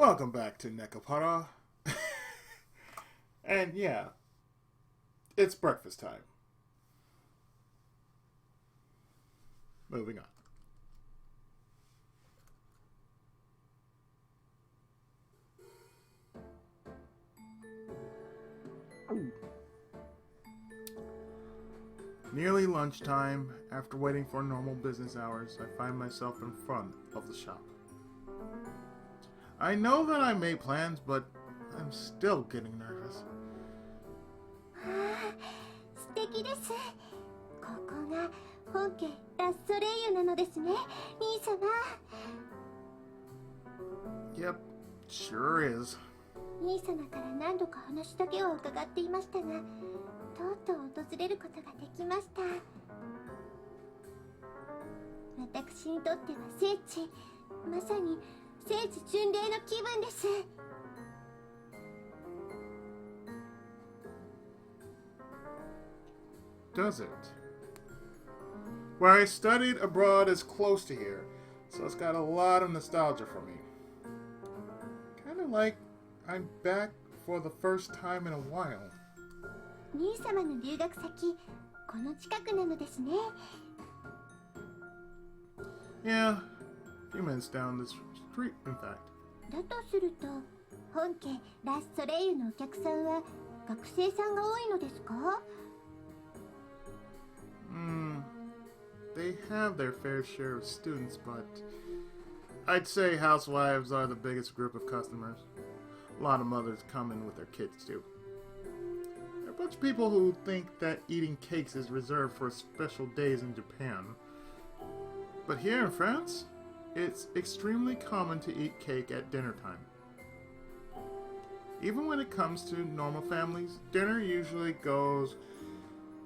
Welcome back to Nekopara. And yeah, it's breakfast time. Moving on. Nearly lunchtime, after waiting for normal business hours, I find myself in front of the shop. I know that I made plans, but I'm still getting nervous. 素敵です。ここが本家ラ・ソレイユなのですね、兄様。Yep, sure is. 兄様から何度か話だけは伺っていましたが、とうとう訪れることができました。私にとっては聖地、まさに聖地巡礼の気分です。Does it? Where I studied abroad is close to here, so it's got a lot of nostalgia for me. Kind of like I'm back for the first time in a while. 兄様の留学先、この近くなのですね。Yeah, a few minutes down this street, in fact. だとすると、本家ラ・ソレイユのお客さんは学生さんが多いのですか？ They have their fair share of students, but I'd say housewives are the biggest group of customers. A lot of mothers come in with their kids, too. There are a bunch of people who think that eating cakes is reserved for special days in Japan. But here in France, it's extremely common to eat cake at dinner time. Even when it comes to normal families, dinner usually goes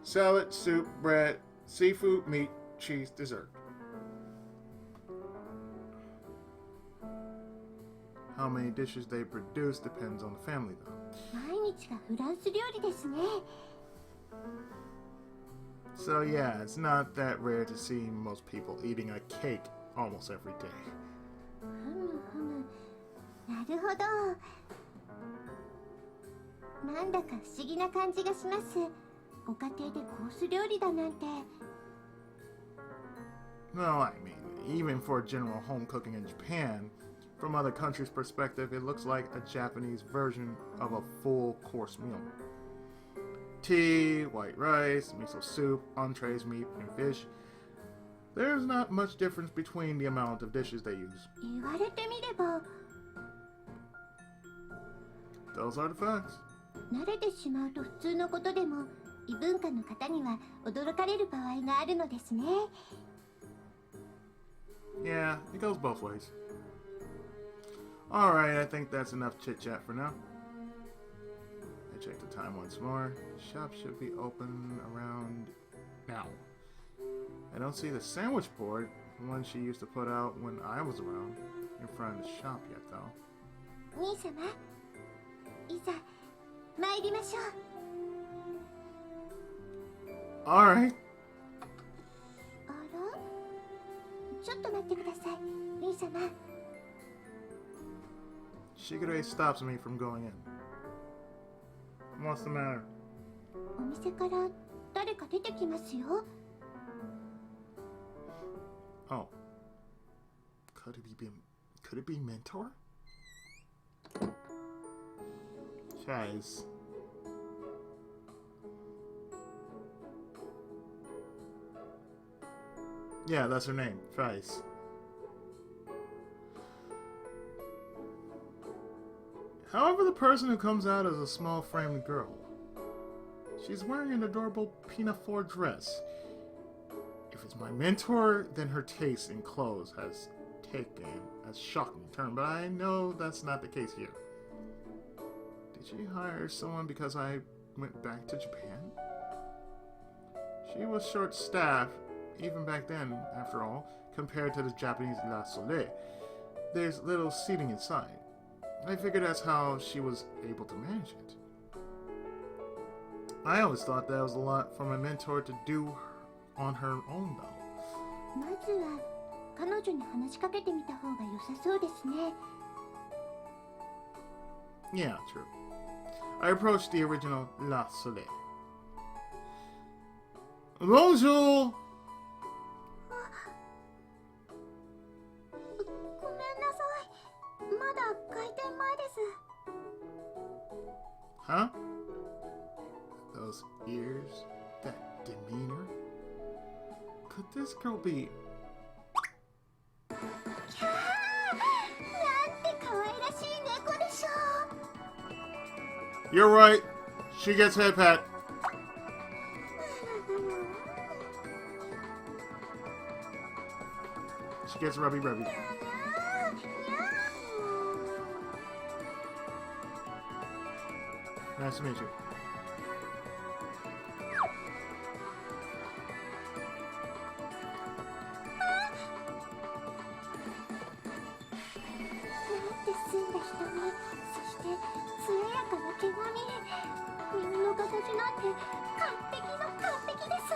salad, soup, bread, seafood, meat, cheese, dessert. How many dishes they produce depends on the family, though. 毎日がフランス料理ですね。So yeah, it's not that rare to see most people eating a cake almost every day. ふむふむ。なるほど。なんだか不思議な感じがします。ご家庭でコース料理だなんて。No, I mean, even for general home cooking in Japan, from other countries' perspective, it looks like a Japanese version of a full course meal. Tea, white rice, miso soup, entrees, meat, and fish. There's not much difference between the amount of dishes they use. 言われてみれば、Those are the facts. 慣れてしまうと普通のことでも、異文化の方には驚かれる場合があるのですね。Yeah, it goes both ways. Alright, I think that's enough chit-chat for now. I check the time once more. Shop should be open around now. I don't see the sandwich board, the one she used to put out when I was around, in front of the shop yet, though. 兄様、いざ参りましょう。Alright. あら？ちょっと待ってください、兄様。Shigure stops me from going in. What's the matter? お店から誰か出てきますよ。Oh. Could it be Mentor? Guys. Yeah, that's her name. Trice. However, the person who comes out is a small framed girl. She's wearing an adorable pinafore dress. If it's my mentor, then her taste in clothes has taken a shocking turn, but I know that's not the case here. Did she hire someone because I went back to Japan? She was short-staffed, even back then, after all, compared to the Japanese La Soleil. There's little seating inside. I figured that's how she was able to manage it. I always thought that was a lot for my mentor to do on her own, though. まずは彼女に話しかけてみた方が良さそうですね。Yeah, true. I approached the original La Soleil. Bonjour! ごめんなさい。まだ開店前です。 Huh? Those ears, that demeanor. Could this girl be? キャー、なんて可愛らしい猫でしょう。 You're right. She gets head pat. She gets rubby rubby. Nice to meet you. なんて澄んだ瞳、そして艶やかな毛並み、耳の形なんて完璧の完璧です。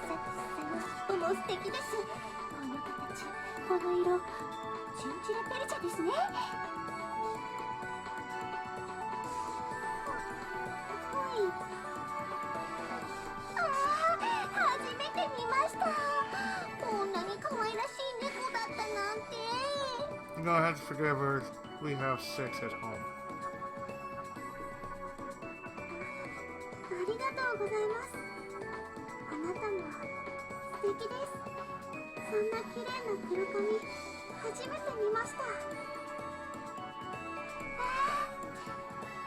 サクサの尻尾も素敵です。この形、この色、チンチラペルチャですね。はい。ああ、初めて見ました。こんなに可愛らしい猫だったなんて。 You're gonna have to forgive her. We have sex at home. ありがとうございます。あなたも素敵です。そんな綺麗な黒髪、初めて見ました。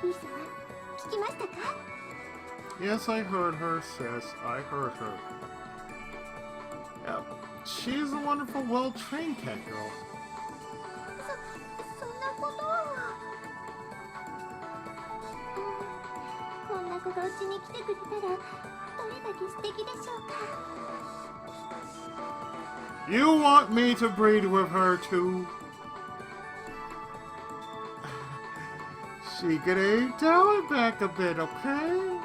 ミサ、聞きましたか？ Yes, I heard her, sis. I heard her. Yeah, she's a wonderful, well-trained cat girl. そんなことは。こんな子がうちに来てくれたら、どれだけ素敵でしょうか。 You want me to breed with her too? Shigure, dial it back a bit, okay?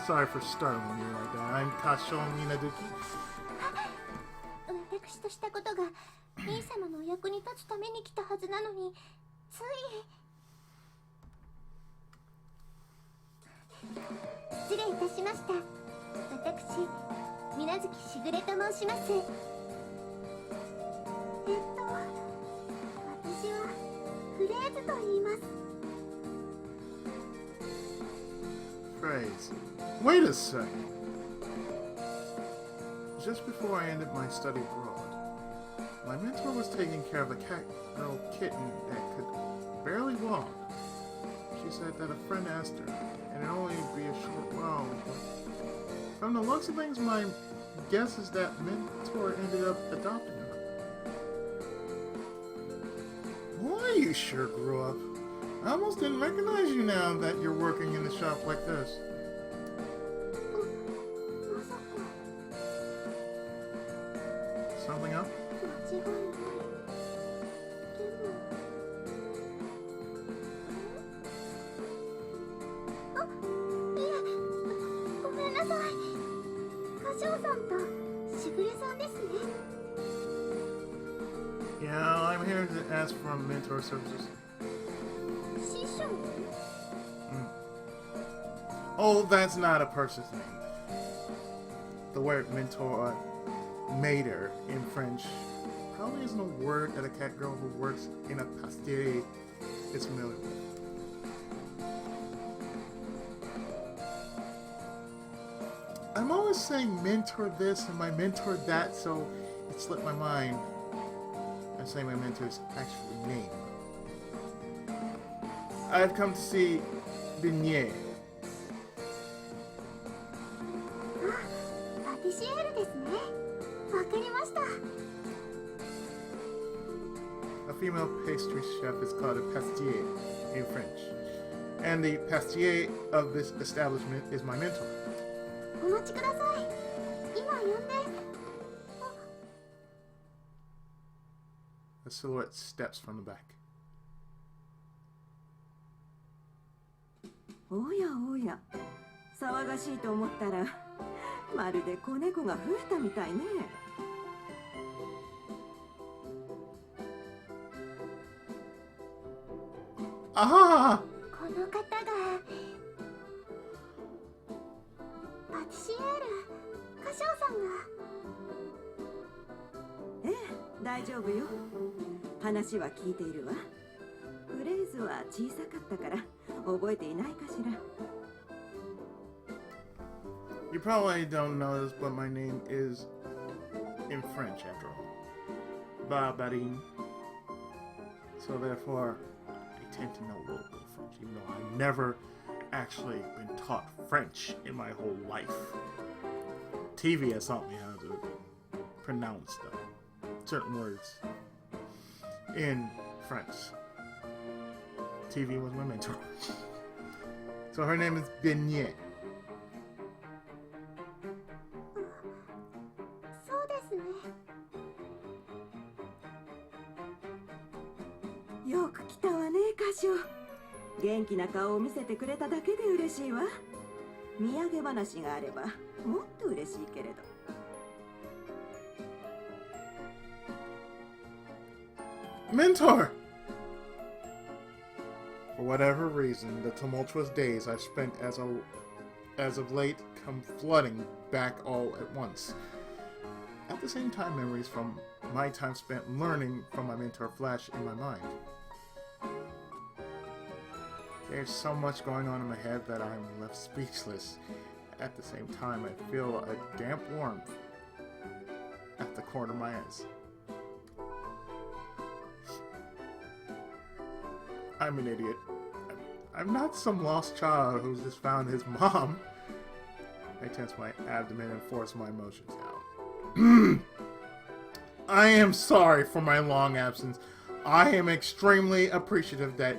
Sorry for startling you like that. I'm Kashou Minaduki. 私としたことが兄様のお役に立つために来たはずなのに、つい。失礼いたしました。私、水月しぐれと申します。私はフレーズと言います。 Phrase. Wait a second. Just before I ended my study abroad, my mentor was taking care of a cat girl kitten that could barely walk. She said that a friend asked her, and it'd only be a short while. But from the looks of things, my guess is that mentor ended up adopting her. Boy, you sure grew up. I almost didn't recognize you now that you're working in the shop like this. まさか Something up? 間違いない。でも。あ、いえ、ごめんなさい。歌唱さんとしぐれさんですね。 Yeah, I'm here to ask for mentor services. 師匠？ Oh, that's not a person's name. The word mentor, mater in French, probably isn't a word that a cat girl who works in a pasterier is familiar with. I'm always saying mentor this and my mentor that, so it slipped my mind. I'm saying my mentor's actually name. I've come to see Beignet. パティシエールですね。わかりました。 A female pastry chef is called a pastier in French. And the pastier of this establishment is my mentor. お待ちください。今呼んで。 A silhouette steps from the back. おやおや、騒がしいと思ったらまるで子猫が増えたみたいね。ああ。この方がパティシエールカショウさんが。ええ、大丈夫よ。話は聞いているわ。フレーズは小さかったから覚えていないかしら。You probably don't know this, but my name is in French after all. Barbarine. So therefore, I tend to know a little bit of French, even though I've never actually been taught French in my whole life. TV has taught me how to pronounce certain words in French. TV was my mentor. So her name is Beignet. そうですね。よく来たわね、カショ。元気な顔を見せてくれただけで嬉しいわ。土産話があればもっと嬉しいけれど。Mentor! For whatever reason, the tumultuous days I've spent as of late come flooding back all at once. At the same time, memories from my time spent learning from my mentor flash in my mind. There's so much going on in my head that I'm left speechless. At the same time, I feel a damp warmth at the corner of my eyes. I'm an idiot. I'm not some lost child who's just found his mom. I tense my abdomen and force my emotions out. I am sorry for my long absence. I am extremely appreciative that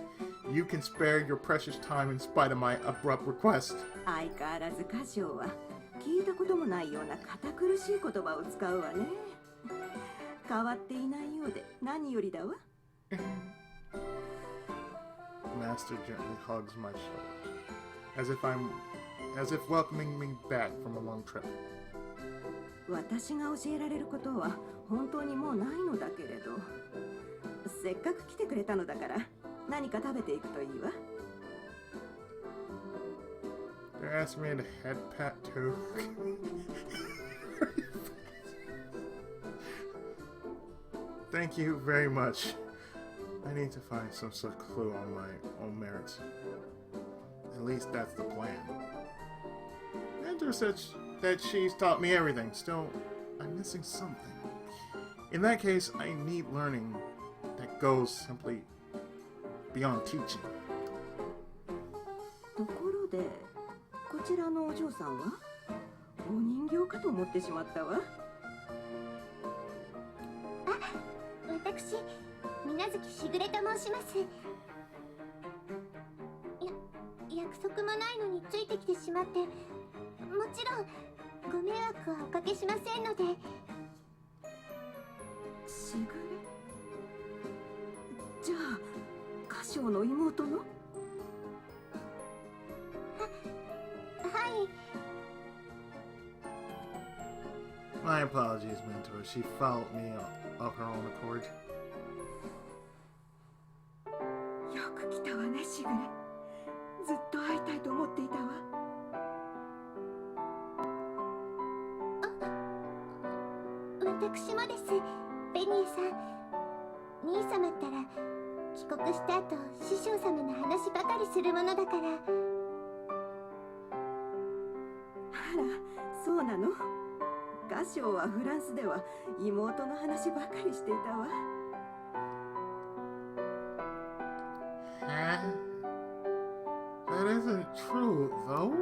you can spare your precious time in spite of my abrupt request. 相変わらずカショは聞いたこともないような堅苦しい言葉を使うわね。変わっていないようで何よりだわ。Master gently hugs my shoulders, as if welcoming me back from a long trip. 私が教えられることは本当にもうないのだけれど、せっかく来てくれたのだから何か食べていくといいわ。They asked me to head pat too. Thank you very much. I need to find some sort of clue on my own merits. At least that's the plan. Mentor said that she's taught me everything. Still, I'm missing something. In that case, I need learning that goes simply beyond teaching. ところで、こちらのお嬢さんはお人形かと思ってしまったわ。私、水無月しぐれと申します。約束もないのについてきてしまって、もちろんご迷惑はおかけしませんので。しぐれ？じゃあ、カショの妹の？はい。My apologies, mentor. She followed me of her own accord. よく来たわね、しぐれ。ずっと会いたいと思っていたわ。私もです、ベニエさん。兄様ったら帰国した後、師匠様の話ばかりするものだから。あら、そうなの？カショはフランスでは妹の話ばかりしていたわ。That isn't true, though.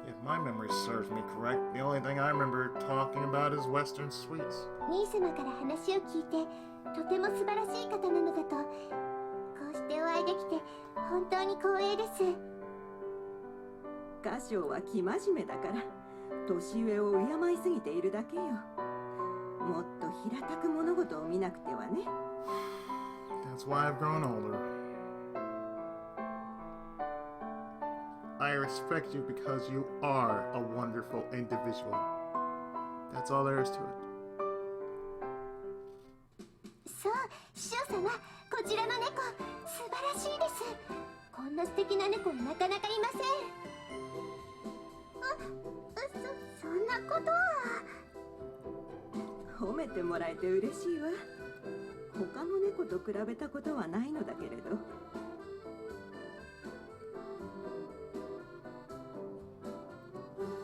If my memory serves me correct, the only thing I remember talking about is Western sweets. 兄様から話を聞いて、とても素晴らしい方なのだと。こうしてお会いできて本当に光栄です。カショは生真面目だから年上を敬いすぎているだけよ。もっと平たく物事を見なくてはね。That's why I've grown older. I respect you because you are a wonderful individual. That's all there is to it. そう、師匠様、こちらの猫素晴らしいです。こんな素敵な猫はなかなかいません。そんなことは。褒めてもらえて嬉しいわ。他の猫と比べたことはないのだけれど。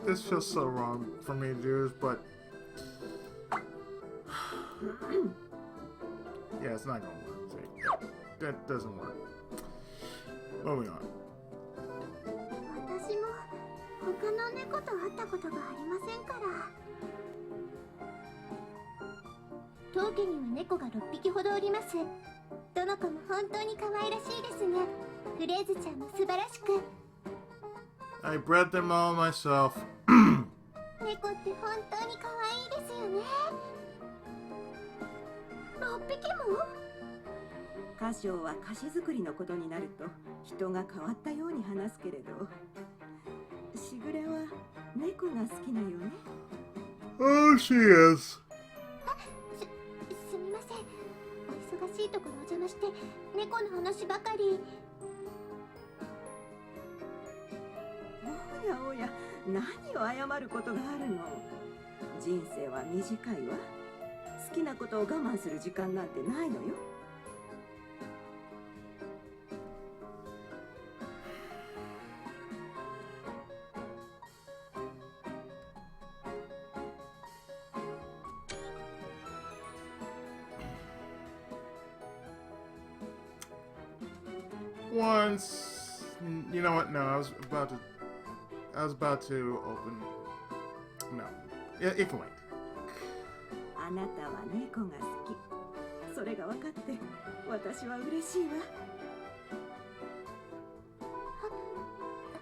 It's just so wrong for me to do this, but yeah, it's not gonna work. See, that doesn't work. Moving on. 私も他の猫と会ったことがありませんから。当家には猫が6匹ほどおります。どの子も本当に可愛らしいですが、フレーズちゃんも素晴らしく。I bred them all myself. 猫って本当に可愛いですよね。6匹も？カショウは菓子作りのことになると人が変わったように話すけれど、しぐれは猫が好きなよね。Oh, she is. すみません。お忙しいところお邪魔して猫の話ばかり。おやおや、何を謝ることがあるの。人生は短いわ。好きなことを我慢する時間なんてないのよ。Once, you know what? No, I was about to open. No, it can wait. あなたは猫が好き。それが分かって私は嬉しいわ。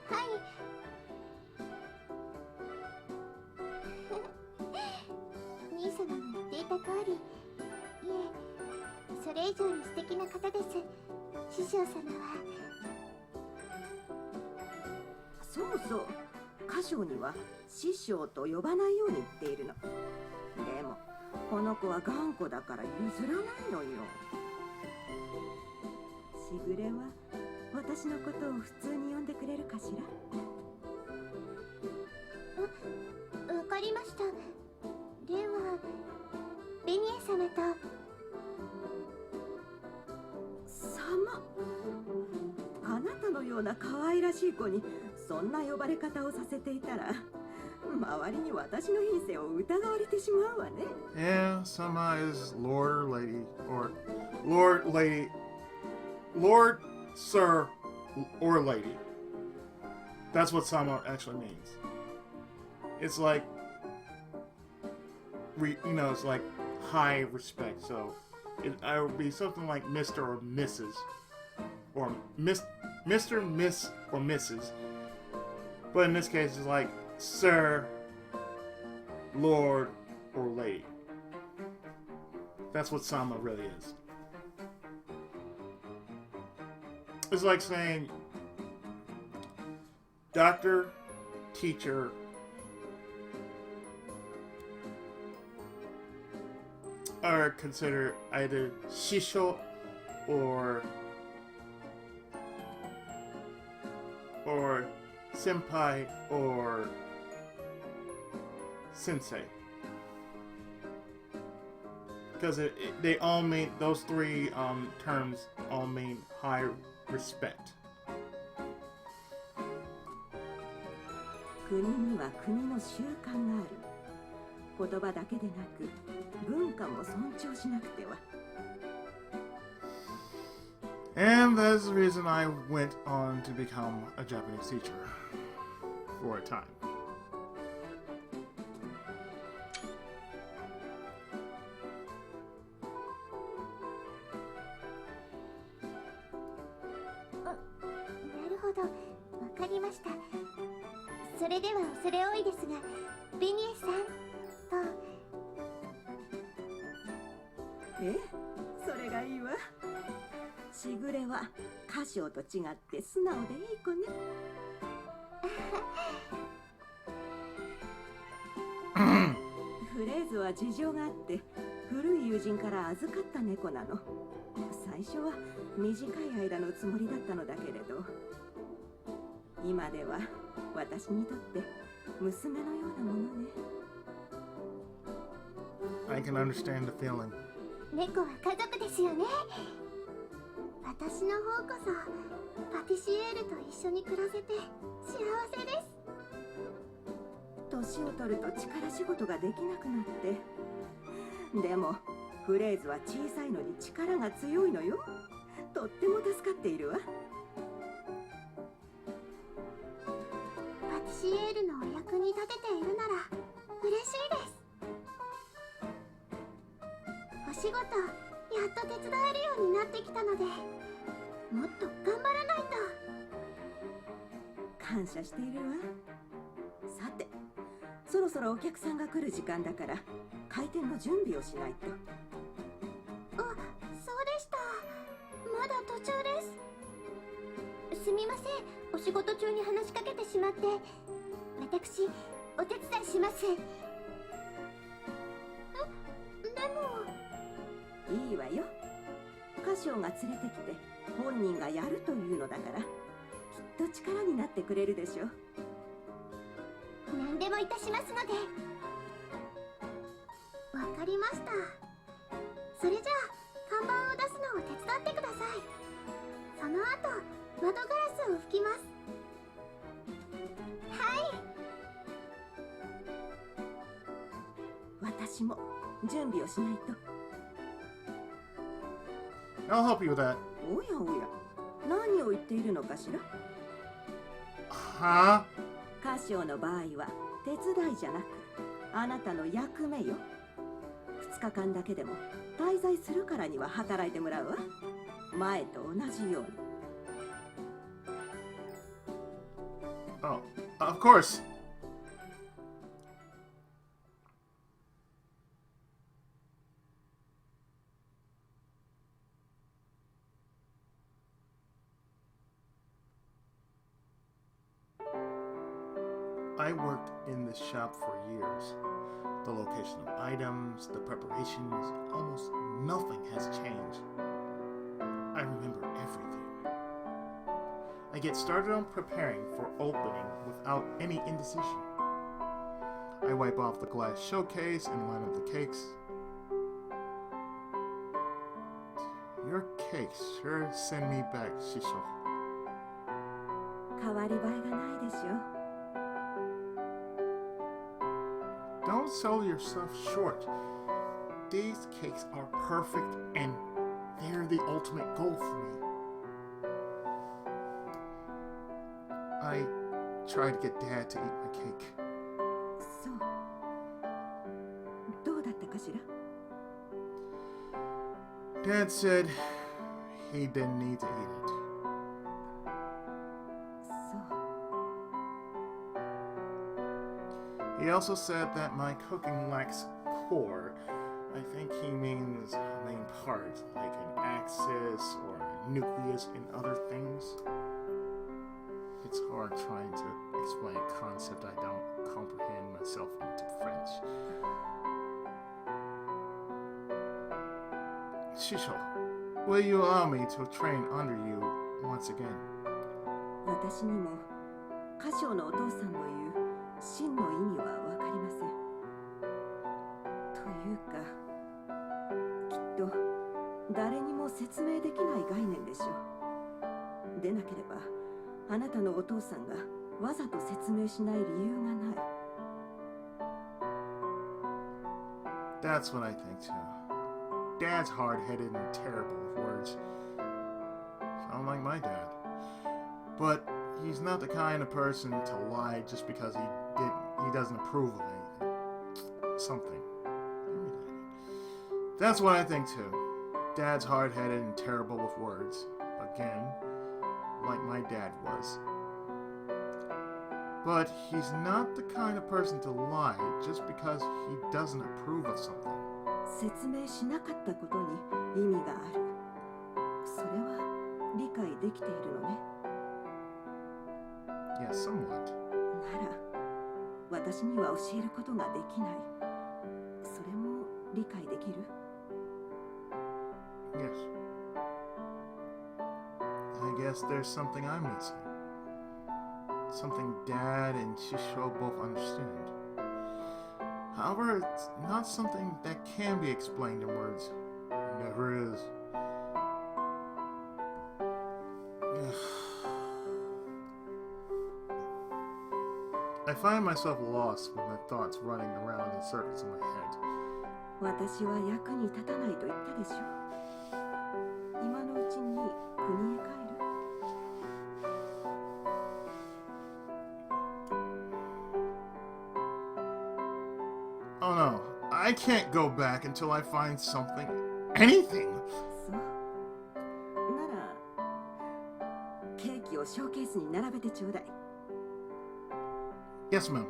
はい。兄様が言っていた通り、いえ、それ以上に素敵な方です。師匠様は。そうそう、カショウには師匠と呼ばないように言っているの。でもこの子は頑固だから譲らないのよ。しぐれは私のことを普通に呼んでくれるかしら？わかりました。ではベニエ様と。様？あなたのような可愛らしい子にそんな呼ばれ方をさせていたら、周りに私の品性を疑われてしまうわね。Yeah, Sama is Lord or Lady, or Lord, Lady, Lord, Sir, or Lady. That's what Sama actually means. It's like, it's like high respect. So I would be something like Mr. or Mrs. or Mr., Miss, or Mrs. But in this case, it's like Sir, Lord, or Lady. That's what Sama really is. It's like saying doctor, teacher, are considered either shisho or senpai or sensei, because they all mean, those three terms all mean high respect. 国には国の習慣がある。言葉だけでなく文化も尊重しなくては。And that's the reason I went on to become a Japanese teacher for a time. なるほど、わかりました。それでは恐れ多いですが、ベニエさんと。それがいいわ。しぐれはカショウと違って素直でいい子ね。フレーズは事情があって古い友人から預かった猫なの。最初は短い間のつもりだったのだけれど、今では私にとって娘のようなものね。I can understand the feeling. 猫は家族ですよね。私の方こそパティシエールと一緒に暮らせて幸せです。年を取ると力仕事ができなくなって、でもフレーズは小さいのに力が強いのよ。とっても助かっているわ。パティシエールのお役に立てているなら嬉しいです。お仕事やっと手伝えるようになってきたので、もっと頑張らないと。感謝しているわ。さて、そろそろお客さんが来る時間だから開店の準備をしないと。あ、そうでした。まだ途中です。すみません、お仕事中に話しかけてしまって。私、お手伝いします。でも。いいわよ。カシオが連れてきて本人がやるというのだから、きっと力になってくれるでしょ。何でもいたしますので。わかりました。それじゃあ看板を出すのを手伝ってください。その後窓ガラスを拭きます。はい。私も準備をしないと。I'll help you with that. おやおや、何を言っているのかしら。Huh? カシオの場合は手伝いじゃなく、あなたの役目よ。2日間だけでも滞在するからには働いてもらうわ。前と同じように。Oh, of course. I worked in this shop for years. The location of items, the preparations, almost nothing has changed. I remember everything. I get started on preparing for opening without any indecision. I wipe off the glass showcase and line up the cakes. Your cakes sure send me back, Shisho. 変わり映えがないでしょ。Don't sell yourself short. These cakes are perfect and they're the ultimate goal for me. I tried to get Dad to eat my cake. そう。どうだったかしら。Dad said he didn't need to eat it. そう。He also said that my cooking lacks core. I think he means main parts, like an axis or a nucleus in other things. It's hard trying to explain a concept I don't comprehend myself into French. Shisho, will you allow me to train under you once again? 私にもカシオのお父さんの言う真の意味はわかりません。というか、きっと誰にも説明できない概念でしょう。でなければあなたのお父さんがわざと説明しない理由がない。That's what I think too. Dad's hard-headed and terrible with words. Sound like my dad. But he's not the kind of person to lie just because he doesn't approve of anything. Something. That's what I think too. Dad's hard-headed and terrible with words. Again, like my dad was. But he's not the kind of person to lie just because he doesn't approve of something. 説明しなかったことに意味がある。それは理解できているのね。Yeah, somewhat. なら私には教えることができない。それも理解できる？ Yes. I guess there's something I'm missing. Something Dad and Kashou both understand. However, it's not something that can be explained in words. It never is. I find myself lost with my thoughts running around in circles in my head. 私は役に立たないと言ったでしょ。今のうちに国へ帰る？ Oh no, I can't go back until I find something. Anything! そう。なら、ケーキをショーケースに並べてちょうだい。 Yes, ma'am.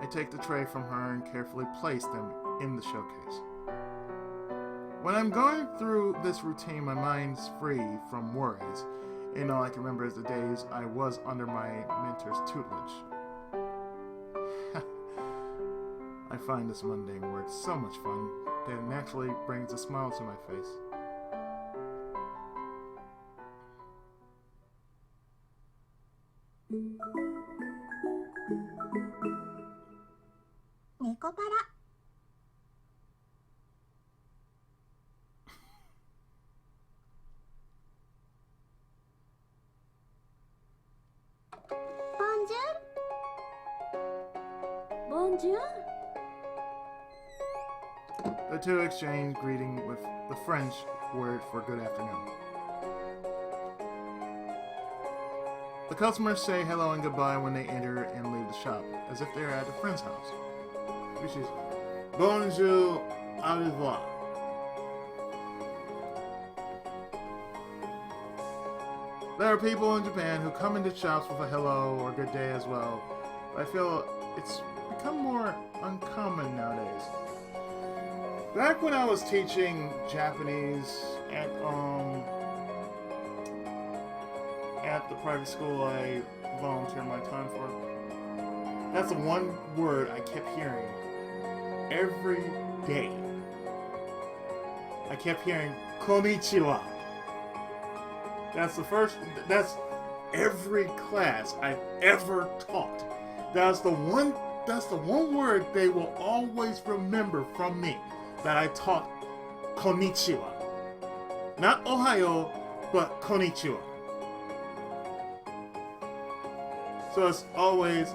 I take the tray from her and carefully place them in the showcase. When I'm going through this routine, my mind's free from worries, and all I can remember is the days I was under my mentor's tutelage. I find this mundane work so much fun that it naturally brings a smile to my face. Nekopara. Bonjour. Bonjour. The two exchange greeting with the French word for good afternoon. The customers say hello and goodbye when they enter and leave the shop, as if they're at a friend's house. Which is bonjour, au revoir. There are people in Japan who come into shops with a hello or good day as well, but I feel it's become more uncommon nowadays. Back when I was teaching Japanese at the private school I volunteered my time for, that's the one word I kept hearing every day. I kept hearing konnichiwa. That's every class I've ever taught. That's the one word they will always remember from me, that I taught konnichiwa. Not ohayo, but konnichiwa. So it's always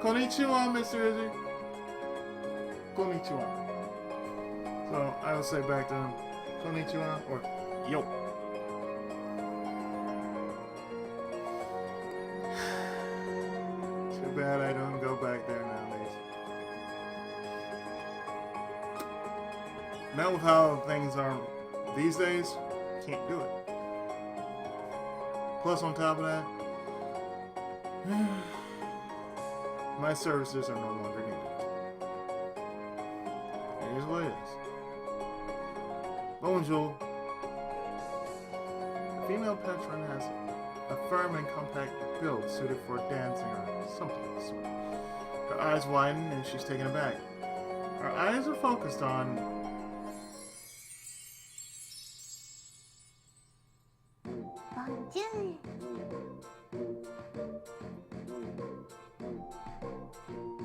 konnichiwa, Mr. Izzy. Konnichiwa. So I would say back to him, konnichiwa or yo. Too bad I don't go back there nowadays. Not with how things are these days, can't do it. Plus on top of that, my services are no longer needed. Here's what it is. Bonjour. The female patron has a firm and compact build suited for dancing or something of the sort. Her eyes widen and she's taken aback. Her eyes are focused on... Bonjour.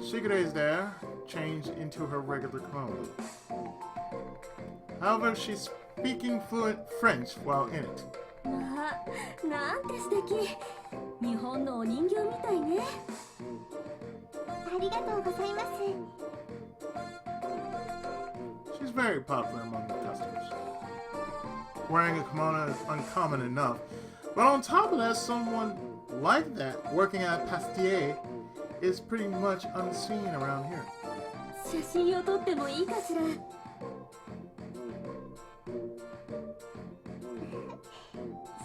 Shigure is there, changed into her regular kimono. However, she's speaking fluent French while in it. なんて素敵。日本のお人形みたいね。ありがとうございます。She's very popular among the customers. Wearing a kimono is uncommon enough, but on top of that, someone like that working at a pastier is pretty much unseen around here. 写真を撮ってもいいかしら。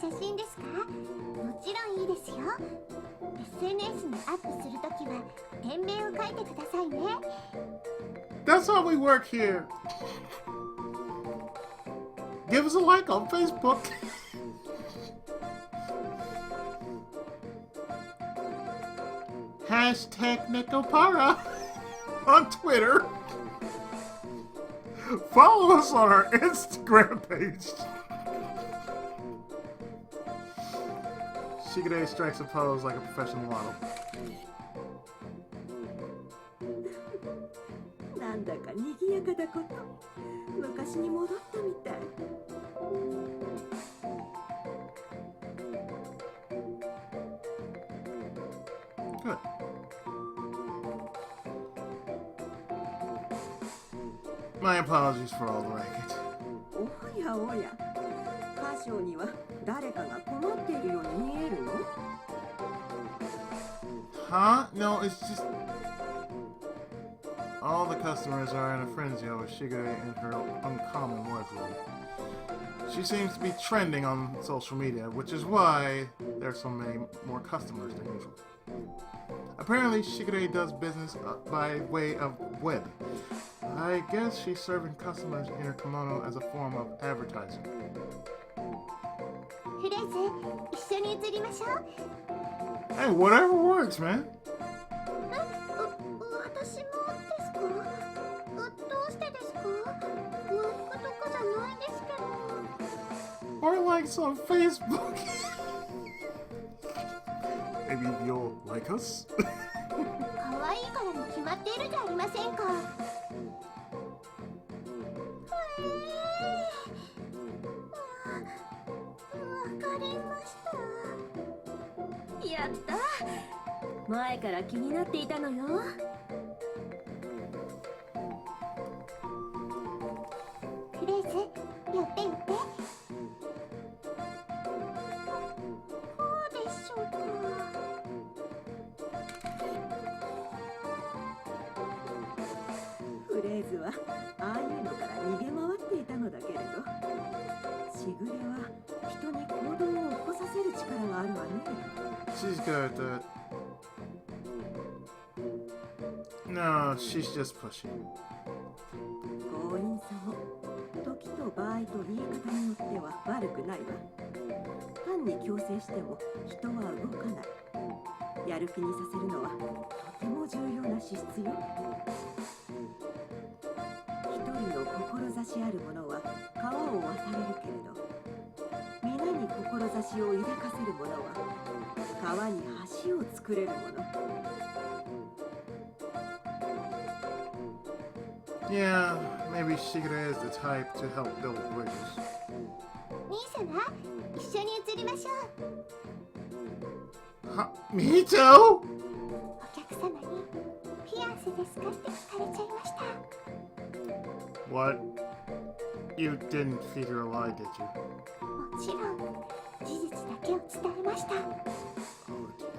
写真ですか？もちろんいいですよ。SNS にアップするときは店名を書いてくださいね。That's how we work here. Give us a like on Facebook. Hashtag Nekopara. on Twitter. Follow us on our Instagram page. Shigure strikes a pose like a professional model. なんだか賑やかだこと。昔に戻ったみたい。Good. My apologies for all the racket. おやおや、カショウには誰かが困っているように見えるの？ Huh? No, it's just... All the customers are in a frenzy over Shigure and her uncommon wardrobe. She seems to be trending on social media, which is why there are so many more customers than usual. Apparently, Shigure does business by way of web. I guess she's serving customers in her kimono as a form of advertising. フレーズ、一緒に写りましょう。 Hey, whatever works, man. 私もですか？どうしてですか？洋服とかじゃないんですけど。 Or like some Facebook. Maybe you'll like us? 可愛いからに決まっているじゃありませんか。わかりました。やった。前から気になっていたのよ。フレーズ、寄って寄って。こうでしょうか。フレーズはああいうのから逃げ回っていたのだけれど、しぐれは人に行動を起こさせる力があるわね。She's good at that. No, she's just pushing. 強引さも時と場合と言い方によっては悪くないわ。単に強制しても人は動かない。やる気にさせるのはとても重要な資質よ。一人の志ある者は川を渡れるけれど、皆に志を抱かせる者は川に橋を作れるもの。Yeah, maybe Shigure is the type to help build bridges. 兄様、一緒に写りましょう。 Huh? Me too? お客様にピアスですかって聞かれちゃいました。 What? You didn't feed her a lie, did you? もちろん、事実だけを伝えました。 Oh dear.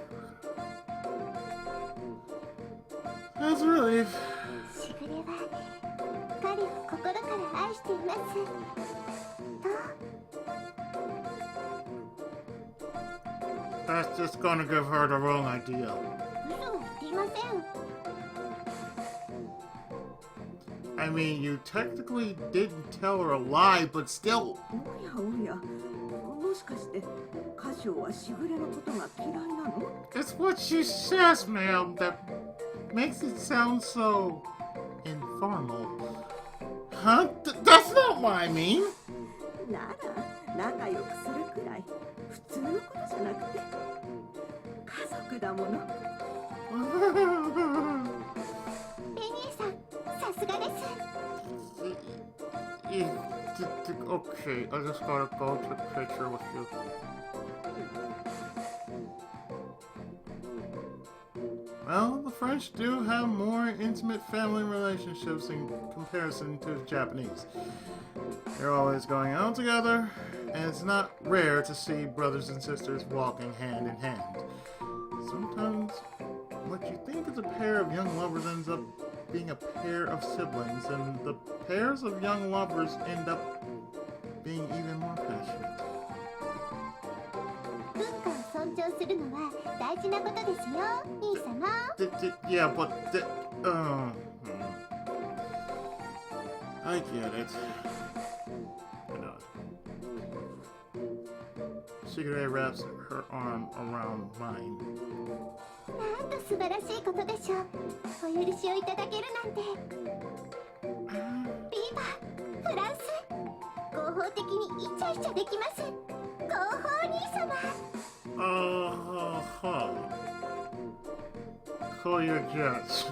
That's a relief. しぐれは彼を心から愛しています。と。 That's just gonna give her the wrong idea. 嘘は言っていません。 I mean, you technically didn't tell her a lie, but still. おやおや、もしかしてカショウはしぐれのことが嫌いなの？ It's what she says, ma'am, that makes it sound so informal. Huh? That's not what I mean. なら仲良くするくらい普通のことじゃなくて家族だもの。ベニーさん、さすがです。 Okay, I just gotta go take a picture with you. Well, the French do have more intimate family relationships in comparison to the Japanese. They're always going out together, and it's not rare to see brothers and sisters walking hand in hand. Sometimes, what you think is a pair of young lovers ends up being a pair of siblings, and the pairs of young lovers end up being even more passionate. 文化を尊重するのは大事なことですよ、兄様。Yeah, but I get it. I know it. Shigure wraps her arm around mine. なんと素晴らしいことでしょう。お許しをいただけるなんて。ビーバ、フランス、合法的にイチャイチャできます。合法兄様。Call your judge.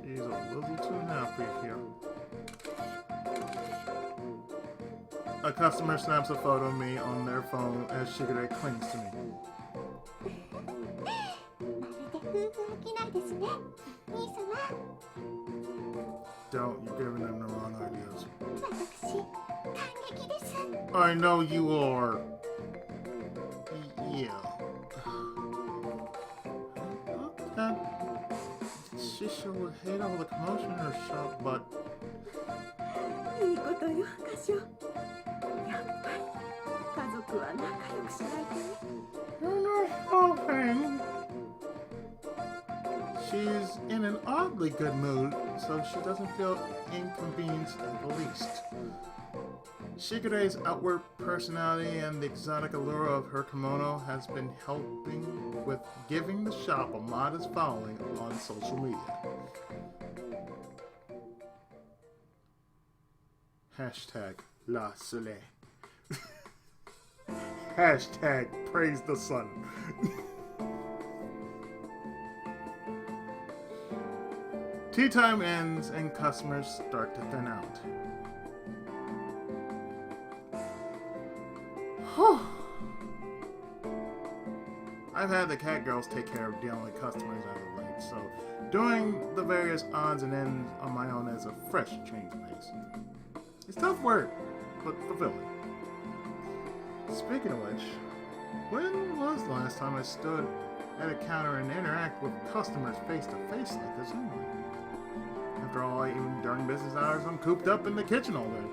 She's a little too happy here. A customer snaps a photo of me on their phone as Shigure clings to me. まるで夫婦飽きないですね、兄様。Don't, you're giving them the wrong ideas. 私、感激です。I know you are. Yeah. Okay. Shisha would hate all the commotion in her shop, but いいことよ、カショ。やっぱり家族は仲良くしないとね。Stomping. She's in an oddly good mood, so she doesn't feel inconvenienced in the least. Shigure's outward personality and the exotic allure of her kimono has been helping with giving the shop a modest following on social media. Hashtag La Soleil. Hashtag praise the sun. Tea time ends and customers start to thin out. I've had the cat girls take care of dealing with customers as of late, so doing the various odds and ends on my own is a fresh change of pace. It's tough work, but fulfilling. Speaking of which, when was the last time I stood at a counter and interact with customers face to face like this anyway? After all, even during business hours, I'm cooped up in the kitchen all day.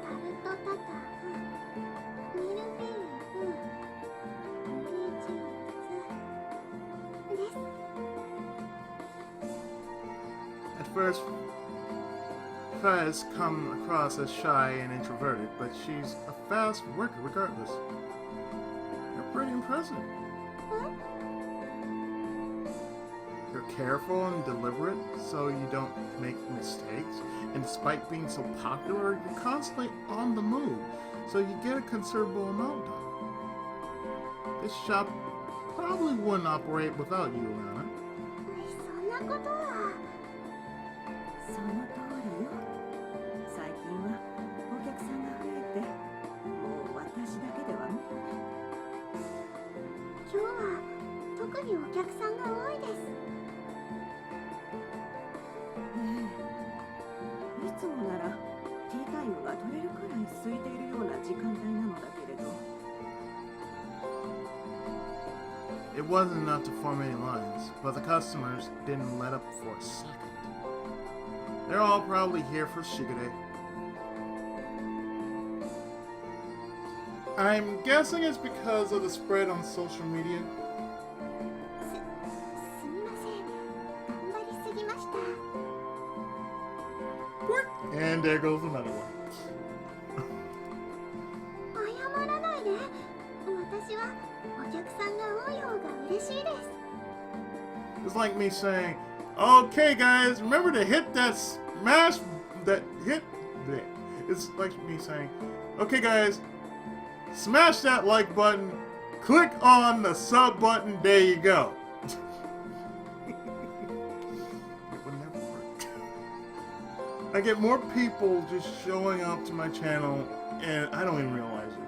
タルトタタフ、ミルフィーユフ、クリーチーズです。At first, Fez come across as shy and introverted, but she's a fast worker regardless. You're pretty impressive. You're careful and deliberate so you don't make mistakes, and despite being so popular, you're constantly on the move, so you get a considerable amount done. This shop probably wouldn't operate without you around it. そんなことは。その通りよ。最近はお客さんが増えて、もう私だけでは無理ね。今日は特にお客さんが多いです。いつもならティータイムが取れるくらい空いているような時間帯なのだけれど。It wasn't enough to form any lines, but the customers didn't let up for a second. They're all probably here for Shigure. I'm guessing it's because of the spread on social media. すみません。頑張りすぎました。 And there goes another one. 謝らないで。私はお客さんが多い方が嬉しいです。 It's like me saying, okay guys, remember to hit that smash, It's like me saying, okay guys, smash that like button, click on the sub button, there you go. It would never work. I get more people just showing up to my channel and I don't even realize it.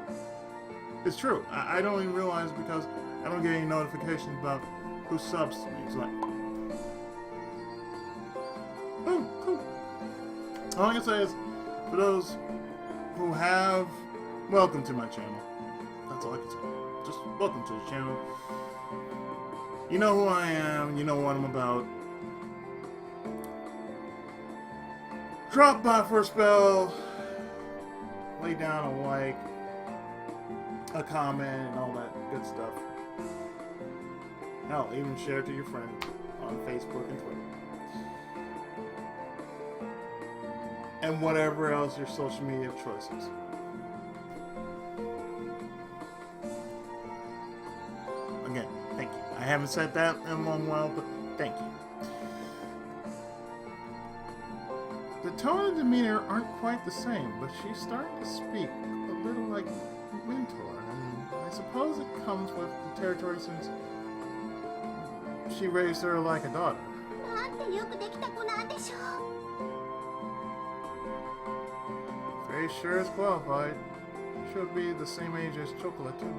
It's true, I don't even realize it because I don't get any notifications about who subs to me. It's like, oh, cool. All I can say is, for those who have, welcome to my channel. That's all I can say. Just welcome to the channel. You know who I am, you know what I'm about. Drop by for a spell, lay down a like, a comment, and all that good stuff. Hell, even share it to your friend on Facebook and Twitter. and whatever else your social media of choice is. Again, thank you. I haven't said that in a long while, but thank you. The tone and demeanor aren't quite the same, but she's starting to speak a little like mentor, and I suppose it comes with the territory since she raised her like a daughter. なんてよくできた子なんでしょう。 Face sure is qualified. Should be the same age as Chocolate too.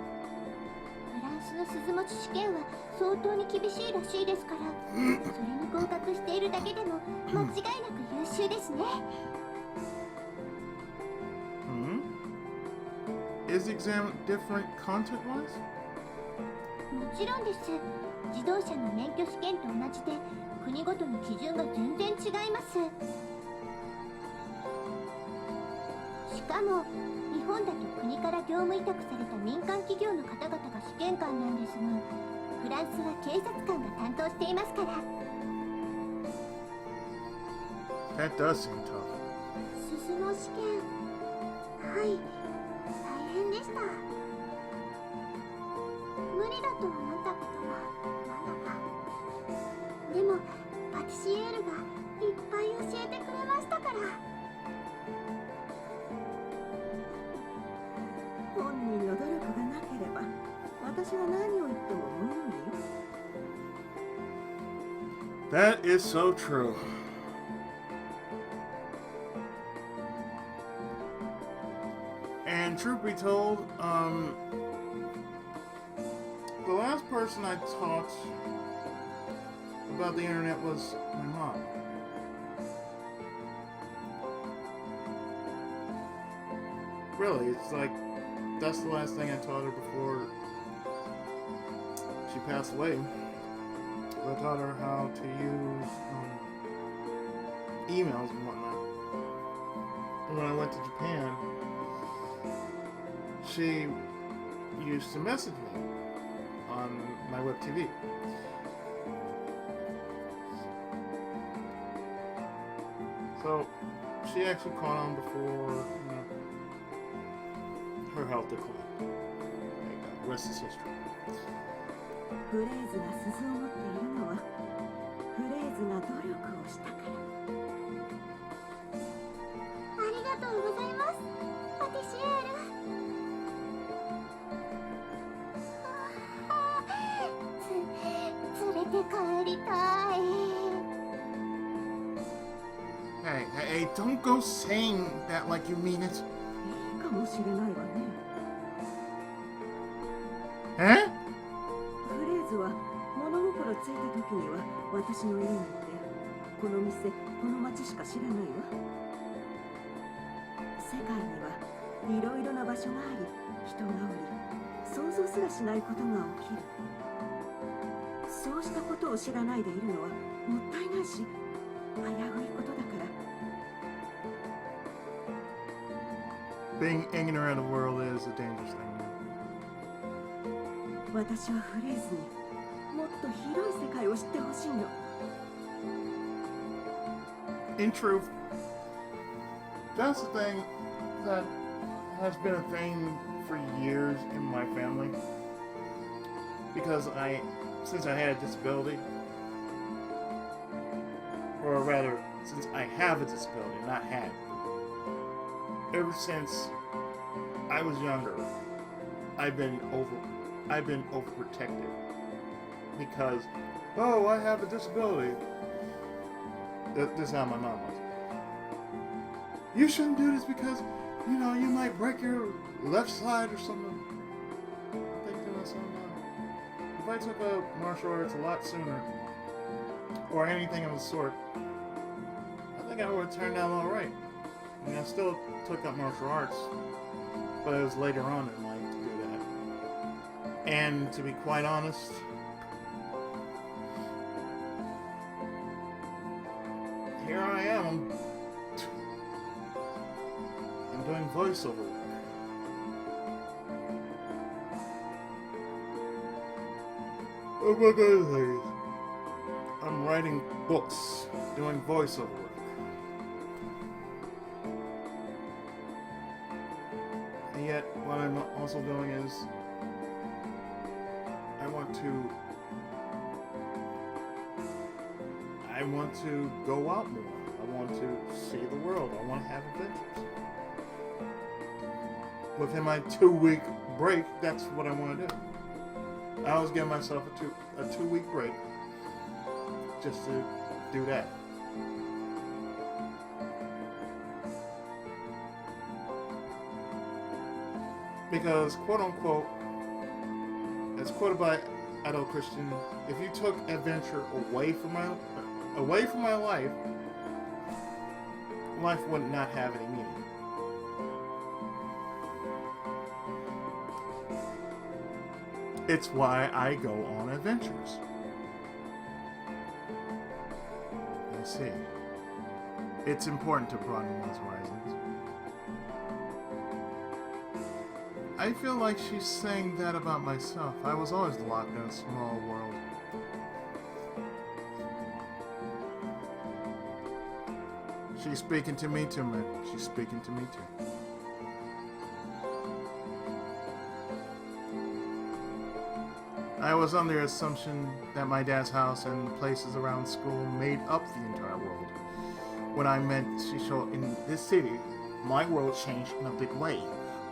フランスの鈴持ち試験は相当に厳しいらしいですから、それに合格しているだけでも間違いなく優秀ですね。Is the exam different content-wise? もちろんです。自動車の免許試験と同じで、国ごとの基準が全然違います。しかも日本だと国から業務委託された民間企業の方々が試験官なんですが、フランスは警察官が担当していますから。 That does seem tough. 鈴の試験、はい、大変でした。無理だと思ったことも何度か。でもパティシエールがいっぱい教えてくれましたから。本人の努力がなければ私は何を言っても無意味よ。 That is so true. And truth be told, the last person I taught about the internet was my mom. Really, it's like that's the last thing I taught her before she passed away. I taught her how to use emails and whatnot. And when I went to Japan, she used to message me on my web TV. So she actually caught on before her health declined. The rest is history. フレーズが鈴を持っているのはフレーズが努力をしたから。ありがとうございます、パティシエール。連れて帰りたい。 Hey, don't go saying that like you mean it. いいかもしれないわね。Eh? フレーズは物心ついた時には私の家にいて、この店、この町しか知らないわ。世界にはいろいろな場所があり、人がおり、想像すらしないことが起きる。そうしたことを知らないでいるのはもったいないし、危ういことだから。 Being ignorant of the world is a dangerous thing. 私はフレーズにもっと広い世界を知ってほしいの。In truth, that's the thing that has been a thing for years in my family. Because since I had a disability, or rather, since I have a disability, not had, ever since I was younger, I've been overprotected because, oh, I have a disability. This is how my mom was. You shouldn't do this because, you know, you might break your left side or something. I'm thinking to myself, if I took up martial arts a lot sooner, or anything of the sort, I think I would have turned out all right. I mean, I still took up martial arts, but it was later on in life to do that. And to be quite honest, here I am. I'm doing voiceover work. Among other things, I'm writing books, doing voiceover work. also doing is I want to go out more. I want to see the world. I want to have adventures. Within my 2-week break, that's what I want to do. I always give myself a 2-week break just to do that. Because, quote unquote, as quoted by adult Christian, if you took adventure away from my life, life would not have any meaning. It's why I go on adventures. I see. It's important to broaden one's horizons. I feel like she's saying that about myself. I was always locked in a small world. She's speaking to me too, man. She's speaking to me too. I was under the assumption that my dad's house and the places around school made up the entire world. When I met Shisho in this city, my world changed in a big way.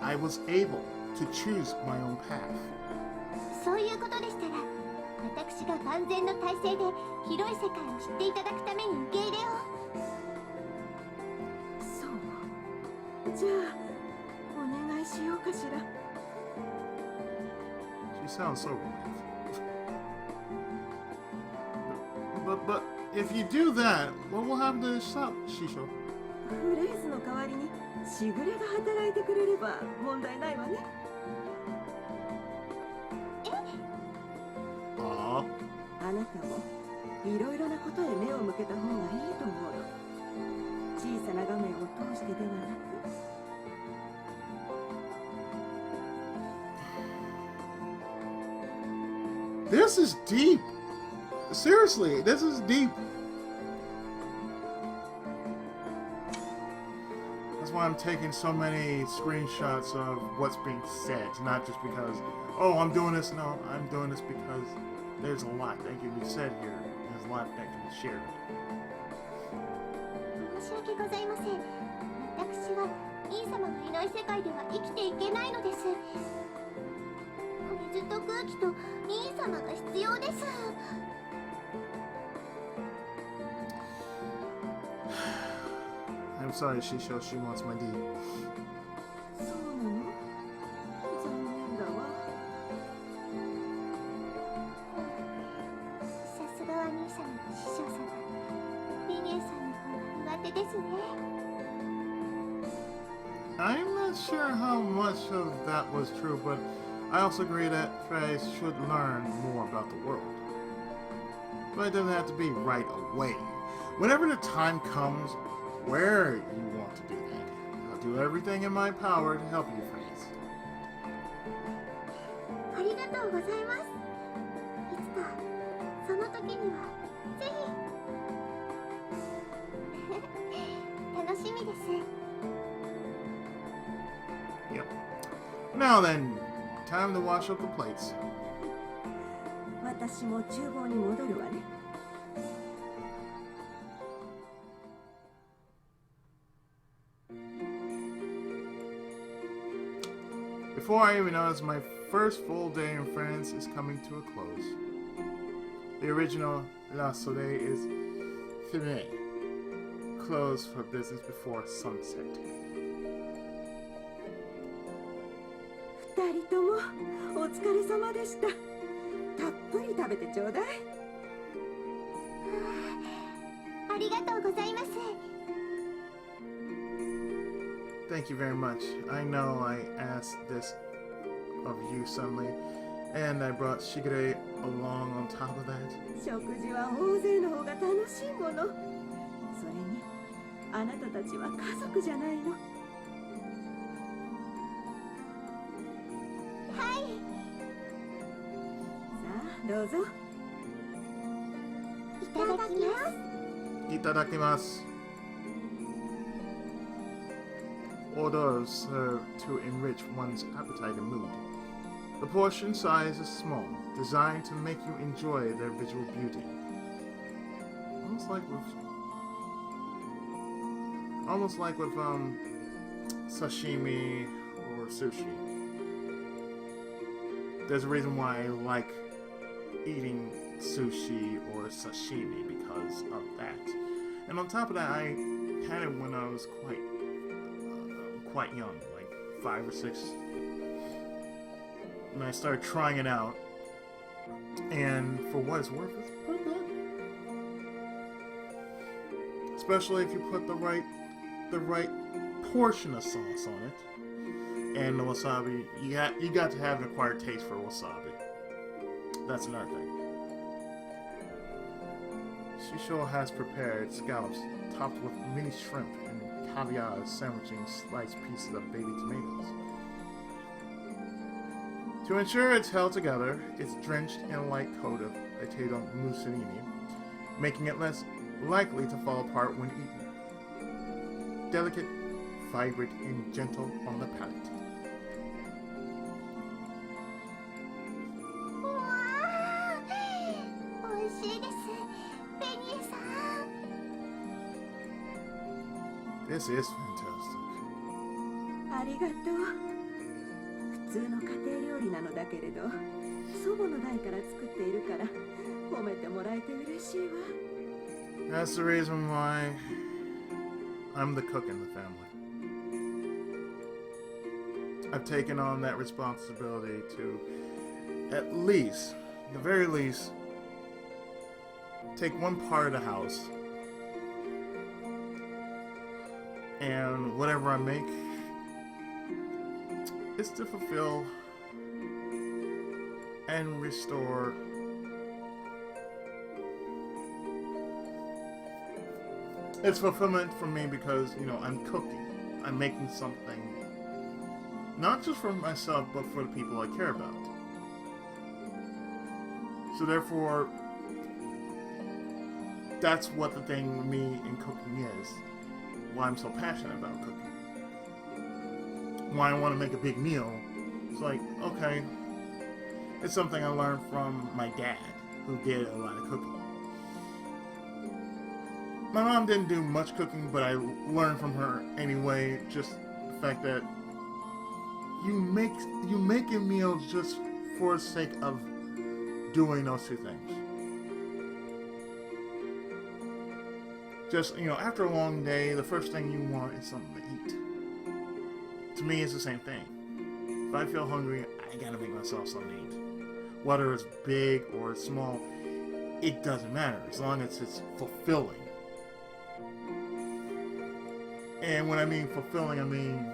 I was able to choose my own path. そういうことでしたら、私が万全の体制で広い世界を知っていただくために受け入れを。そう。じゃあ、お願いしようかしら。She sounds so romantic. But if you do that, what will happen to the shop, Shisho? フレーズの代わりにしぐれが働いてくれれば問題ないわね。あなたもいろいろなことへ目を向けた方がいいと思うの。小さな画面を通してではなく。This is deep. Seriously, this is deep. That's why I'm taking so many screenshots of what's being said. Not just because, oh, I'm doing this. No, I'm doing this because there's a lot that can be said here. There's a lot that can be shared. 申し訳ございません。私は兄様のいない世界では生きていけないのです。水と空気と兄様が必要です。I'm sorry, Shisho. She wants my D. そうなの？残念だわ。さすがは兄様の師匠様。リニエさんの方が苦手ですね。I'm not sure how much of that was true, but I also agree that Faye should learn more about the world. But it doesn't have to be right away. Whenever the time comes where you want to do that, I'll do everything in my power to help you, Faye. ありがとうございます。いつかその時にはぜひ楽しみです。Yep. Now then, time to wash up the plates. 私も厨房に戻るわね。Before I even notice, my first full day in France is coming to a close. The original La Soleil is fini, closed for business before sunset. 二人ともお疲れ様でした。たっぷり食べてちょうだい。ありがとうございます。Thank you very much. I know I asked this of you suddenly, and I brought Shigure along on top of that. 食事は大勢の方が楽しいもの。それに、あなたたちは家族じゃないの。はい。さあ、どうぞ。いただきます。Itadakimasu. hors d'oeuvres serve to enrich one's appetite and mood. The portion size is small, designed to make you enjoy their visual beauty. Almost like with sashimi or sushi. There's a reason why I like eating sushi or sashimi because of that. And on top of that, I had it when I was quite young, like 5 or 6. And I started trying it out, and for what it's worth, it's pretty good. Especially if you put the right portion of sauce on it, and the wasabi. You got to have an acquired taste for wasabi. That's another thing. Shigure has prepared scallops topped with mini shrimp and caviar sandwiching sliced pieces of baby tomatoes. To ensure it's held together, it's drenched in a light coat of potato mussolini, making it less likely to fall apart when eaten. Delicate, vibrant, and gentle on the palate. This is fantastic. ありがとう。普通の家庭料理なのだけれど、祖母の代から作っているから褒めてもらえて嬉しいわ。That's the reason why I'm the cook in the family. I've taken on that responsibility to at least, the very least, take one part of the house and whatever I make is to fulfill and restore it's fulfillment for me because, I'm cooking. I'm making something not just for myself, but for the people I care about. So therefore, that's what the thing with me in cooking is. Why I'm so passionate about cooking. Why I want to make a big meal. It's like, okay, it's something I learned from my dad, who did a lot of cooking. My mom didn't do much cooking, but I learned from her anyway, just the fact that you make a meal just for the sake of doing those two things. Just, after a long day, the first thing you want is something to eat. To me, it's the same thing. If I feel hungry, I gotta make myself something to eat. Whether it's big or small, it doesn't matter, as long as it's fulfilling. And when I mean fulfilling, I mean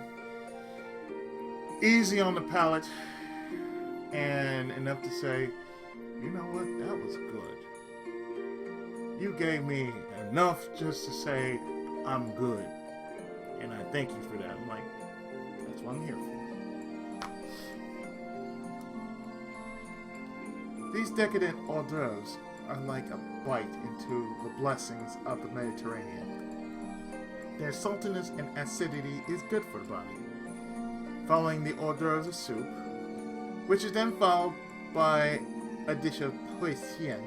easy on the palate and enough to say, you know what, that was good. You gave me enough just to say I'm good. And I thank you for that. I'm like, that's what I'm here for. These decadent hors d'oeuvres are like a bite into the blessings of the Mediterranean. Their saltiness and acidity is good for the body. Following the hors d'oeuvres of soup, which is then followed by a dish of PI7,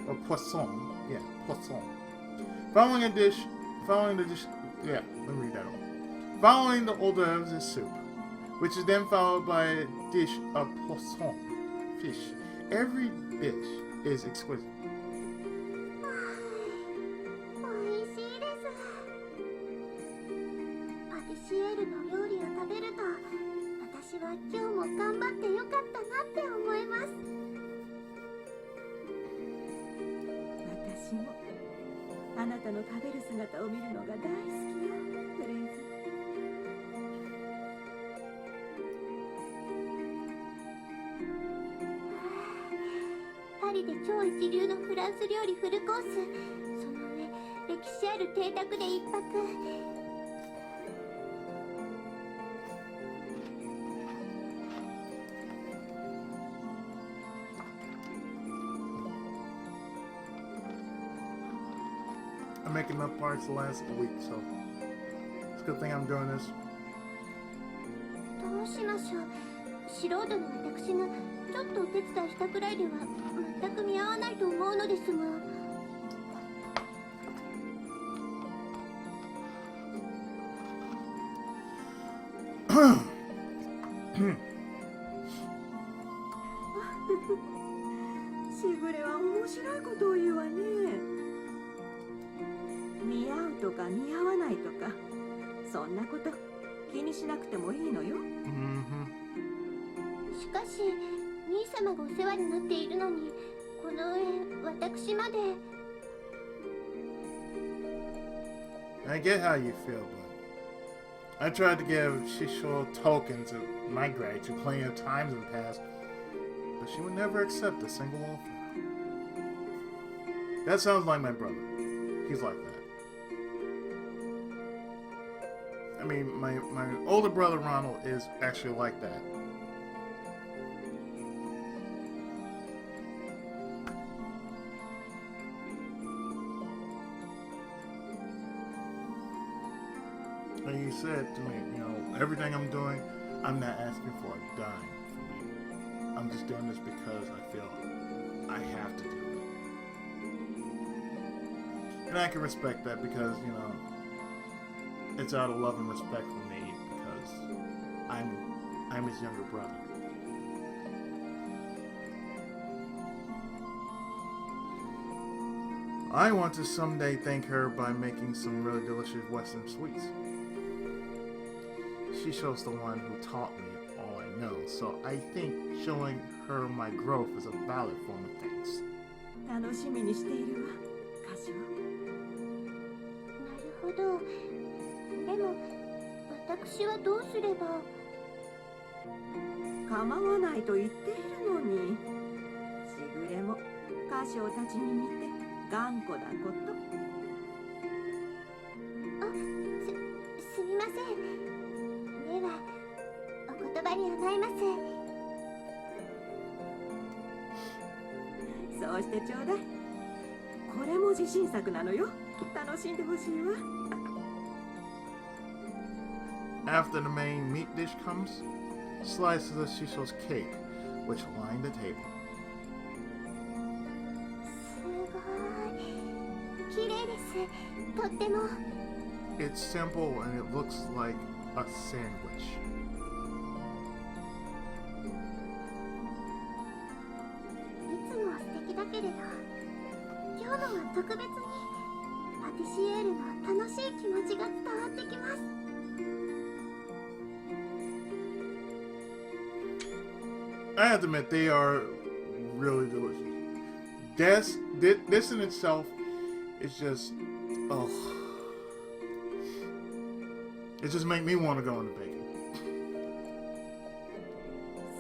or poisson, poisson. Following the hors d'oeuvres is soup, which is then followed by a dish of poisson, fish. Every dish is exquisite. 今日も頑張ってよかったなって思います。私もあなたの食べる姿を見るのが大好きよ、フレーズ。パリで超一流のフランス料理フルコース、その上歴史ある邸宅で一泊。I'm making enough parts to last a week, so good thing I'm doing this. どうしましょう。素人の私がちょっとお手伝いしたくらいでは全く見合わないと思うのですが。しぐれは面白いことを言うわね。似合うとか似合わないとか、そんなこと気にしなくてもいいのよ。しかし兄様がお世話になっているのに、この上私まで。I get how you feel, but I tried to give Shishou tokens of my gratitude plenty of times in the past, but she would never accept a single offer. That sounds like my brother. He's like that. I mean, my older brother Ronald is actually like that. And you said to me, you know, everything I'm doing, I'm not asking for a dime from you. I'm just doing this because I feel I have to do it. And I can respect that because, you know, it's out of love and respect for me because I'm his younger brother. I want to someday thank her by making some really delicious Western sweets. Shishou's the one who taught me all I know, so I think showing her my growth is a valid form of thanks. 楽しみにしているわ、カシュ。なるほど。でも私はどうすれば。構わないと言っているのに。しぐれもカシュたちに似て頑固なこと。すみません。ではお言葉に甘えます。そうしてちょうだい。これも自信作なのよ。楽しんでほしいわ。After the main meat dish comes, slices of Shishou's cake, which line the table. すごい。綺麗です。とっても。It's simple and it looks like a sandwich. いつも素敵だけれど、今日のは特別にパティシエールの楽しい気持ちが伝わってきます。I have to admit, they are really delicious. This in itself is just, oh. It just makes me want to go into baking.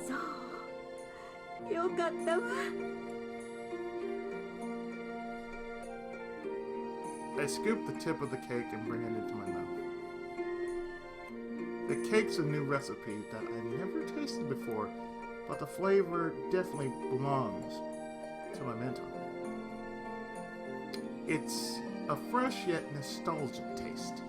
そう。よかったわ。I scoop the tip of the cake and bring it into my mouth. The cake's a new recipe that I've never tasted before, but the flavor definitely belongs to my mentor. It's a fresh yet nostalgic taste.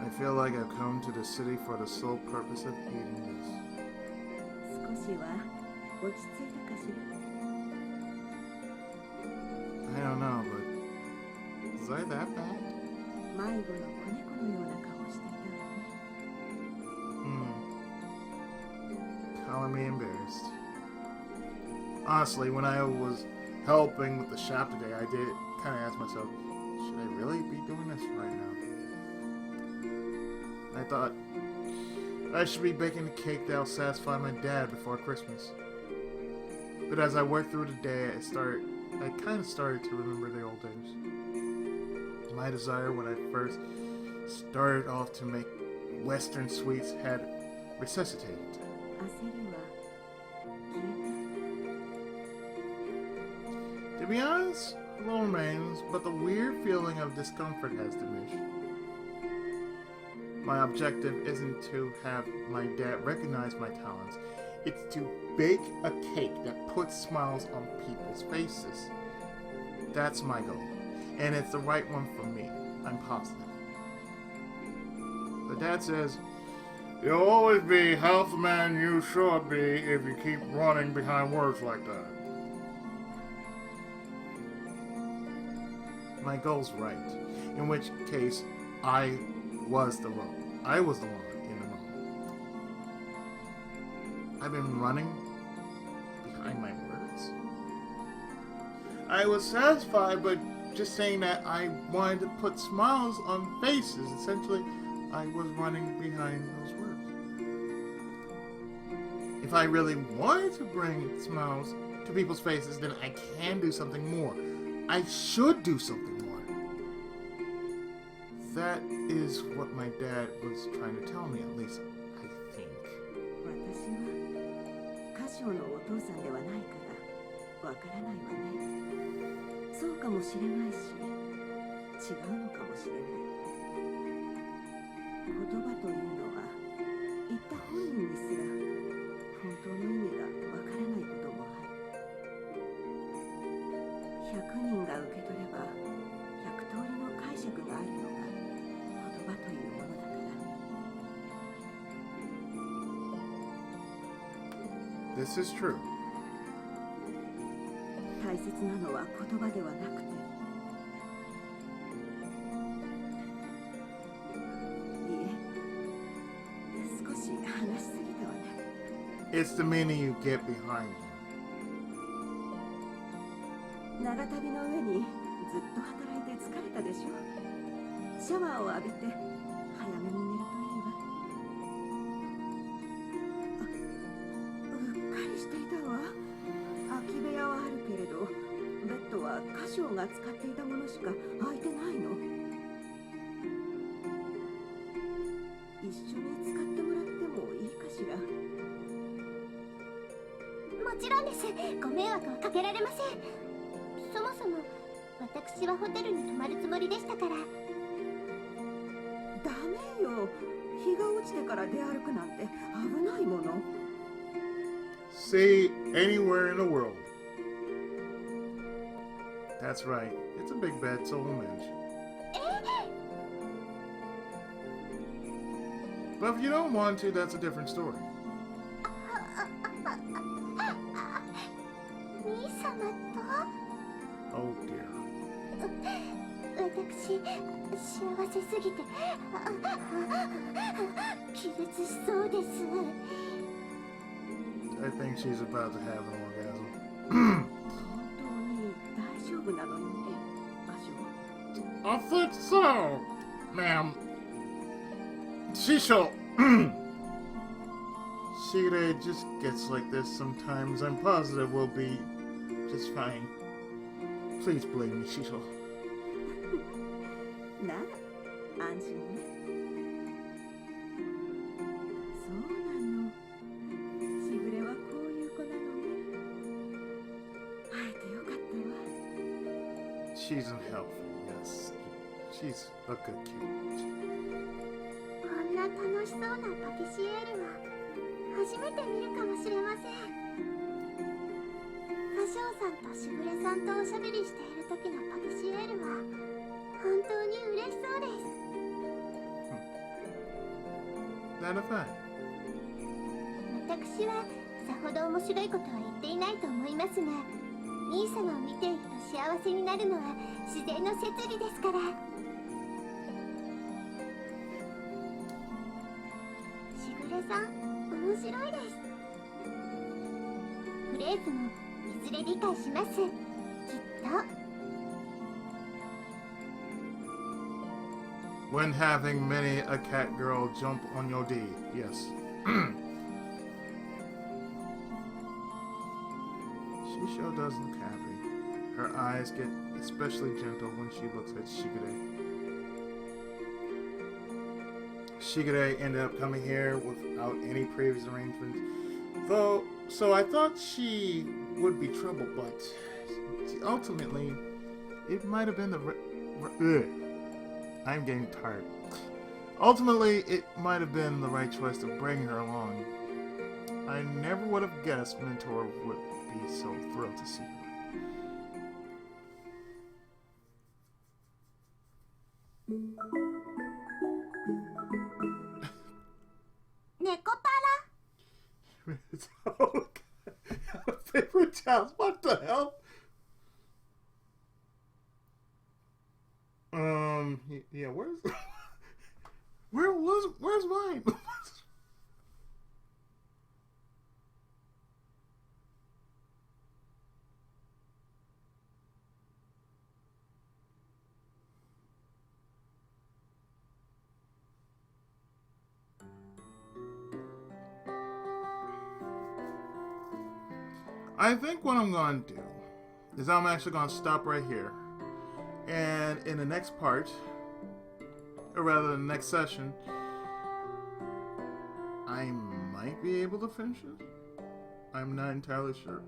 I feel like I've come to the city for the sole purpose of eating this. 少しは落ち着いたかしら。I don't know, but is I that bad? 迷子の子猫のような顔をしていたわね。Calling me embarrassed. Honestly, when I was helping with the shop today, I did kind of ask myself, should I really be doing this right now? I thought I should be baking a cake that'll satisfy my dad before Christmas. But as I worked through the day, I kind of started to remember the old days. My desire when I first started off to make Western sweets had resuscitated. 焦りは消え To be honest, little remains, but the weird feeling of discomfort has diminished. My objective isn't to have my dad recognize my talents, it's to bake a cake that puts smiles on people's faces. That's my goal. and it's the right one for me. I'm positive. But Dad says, you'll always be half the man you should be if you keep running behind words like that. My goal's right. In which case, I was the one in the wrong. I've been running behind my words. I was satisfied, but just saying that I wanted to put smiles on faces. Essentially, I was running behind those words. If I really wanted to bring smiles to people's faces, then I can do something more. I should do something more. That is what my dad was trying to tell me, at least, I think. 私はカショーのお父さんではないからわからないわね。そうかもしれないし、違うのかもしれない。言葉というのは言った本人にすら本当の意味がわからないこともある。100人が受け取れば100通りの解釈があるのが言葉というものだから。This is true. 大切なのは言葉ではなくて、いえ、少し話しすぎたわね。It's the meaning you get behind him. 長旅の上にずっと働いて疲れたでしょ。シャワーを浴びて早めに寝るといいわ。うっかりしていたわ。空き部屋はあるけれど、ベッドはカショーが使っていたものしか空いてないの。一緒に使ってもらってもいいかしら。もちろんです。ご迷惑はかけられません。そもそも私はホテルに泊まるつもりでしたから。ダメよ。日が落ちてから出歩くなんて危ないもの。See anywhere in the world. That's right. It's a big bed, so we'll manage. But if you don't want to, that's a different story. 兄様と Oh dear. 私、幸せすぎて気絶しそうです。I think she's about to have an orgasm. 本当に大丈夫なのよね、カショー。 I think so, ma'am. Shisho. Shigure just gets like this sometimes. I'm positive we'll be just fine. Please believe me, Shisho. なら安心ね。そうなの。しぐれはこういう子なのね。会えてよかったわ。 She's unhelpful, yes. She's a good kid. こんな楽しそうなパティシエールは初めて見るかもしれません。カショウさんとしぐれさんとおしゃべりしている時のパティシエールは本当に嬉しそうです。That a fact? 私はさほど面白いことは言っていないと思いますが、兄様を見ていると幸せになるのは自然の摂理ですから。しぐれさん、面白いです。フレーズもいずれ理解します。きっと。When having many a cat girl jump on your D, yes. Shisho does look happy. Her eyes get especially gentle when she looks at Shigure. Shigure ended up coming here without any previous arrangements. Though, so I thought she would be trouble, but ultimately, it might have been the... I'm getting tired. Ultimately, it might have been the right choice to bring her along. I never would have guessed Mentor would be so thrilled to see her. Witch house. What the hell? Yeah, where's mine? I think what I'm going to do is I'm actually going to stop right here. And in the next part, or rather the next session, I might be able to finish it. I'm not entirely sure.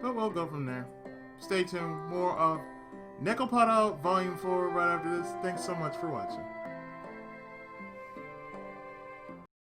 But we'll go from there. Stay tuned. More of Nekopara Volume 4 right after this. Thanks so much for watching.